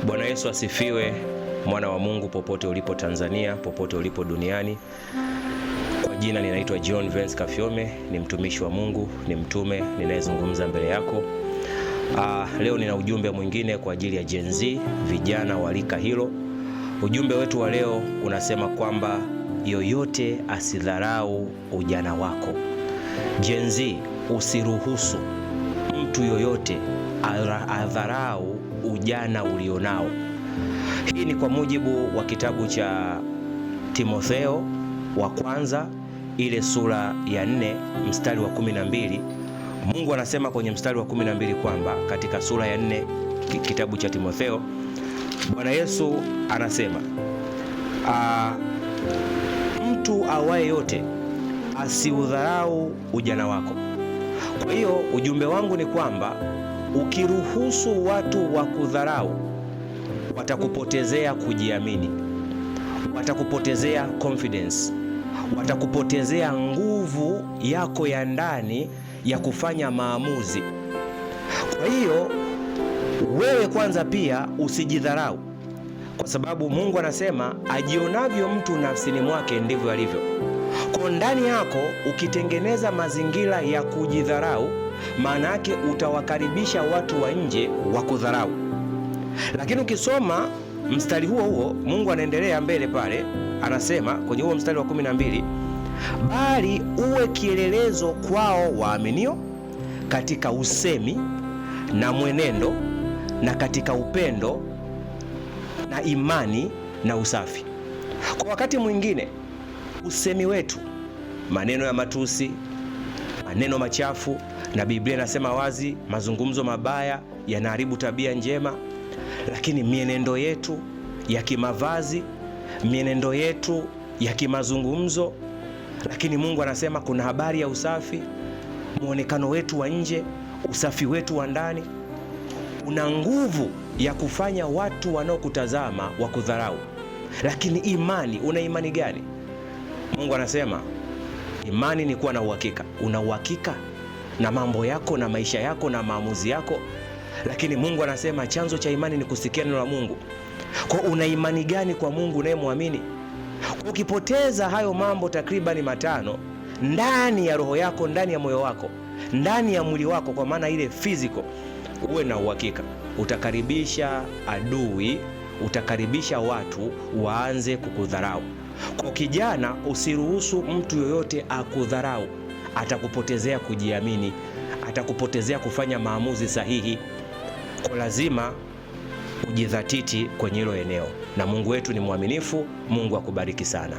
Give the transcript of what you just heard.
Bwana Yesu asifiwe, mwana wa Mungu popote ulipo Tanzania, popote ulipo duniani. Kwa jina ninaitwa John Vance Kafyome, ni mtumishi wa Mungu, ni mtume ninayezungumza mbele yako. Leo nina ujumbe mwingine kwa ajili ya Gen Z, vijana wa rika hilo. Ujumbe wetu wa leo unasema kwamba yoyote asidharau ujana wako. Gen Z, usiruhusu mtu yoyote adharau ujana ulionao. Hii ni kwa mujibu wa kitabu cha Timotheo wa kwanza ile sura ya 4 mstari wa 12. Mungu anasema kwenye mstari wa 12 kwamba katika sura ya 4 kitabu cha Timotheo, Bwana Yesu anasema mtu awaye yote asiudharau ujana wako. Kwa hiyo ujumbe wangu ni kwamba ukiruhusu watu wa kudharau, watakupotezea kujiamini, watakupotezea confidence, watakupotezea nguvu yako ya ndani ya kufanya maamuzi. Kwa hiyo wewe kwanza pia usijidharau, kwa sababu Mungu anasema ajionavyo mtu nafsini mwake ndivyo alivyo. Kwa ndani yako ukitengeneza mazingira ya kujidharau, maana yake utawakaribisha watu wa nje wa kudharau. Lakini ukisoma mstari huo huo, Mungu anaendelea mbele pale, anasema kwenye huo mstari wa 12, bali uwe kielelezo kwao waaminio katika usemi na mwenendo na katika upendo na imani na usafi. Kwa wakati mwingine usemi wetu, maneno ya matusi, maneno machafu, na Biblia inasema wazi mazungumzo mabaya yanaharibu tabia njema. Lakini mienendo yetu ya kimavazi, mienendo yetu ya kimazungumzo, lakini Mungu anasema kuna habari ya usafi. Muonekano wetu wa nje, usafi wetu wa ndani una nguvu ya kufanya watu wanaokutazama wakudharau. Lakini imani, una imani gani? Mungu anasema imani ni kuwa na uhakika. Una uhakika na mambo yako na maisha yako na maamuzi yako. Lakini Mungu anasema chanzo cha imani ni kusikia neno la Mungu. Kwa una imani gani kwa Mungu unayemwamini? Ukipoteza hayo mambo takribani matano ndani ya roho yako, ndani ya moyo wako, ndani ya mwili wako, kwa maana ile physical, uwe na uhakika utakaribisha adui, utakaribisha watu waanze kukudharau. Kwa kijana, usiruhusu mtu yoyote akudharau. Atakupotezea kujiamini, atakupotezea kufanya maamuzi sahihi. Kwa lazima ujidhatiti kwenye hilo eneo, na Mungu wetu ni mwaminifu. Mungu akubariki sana.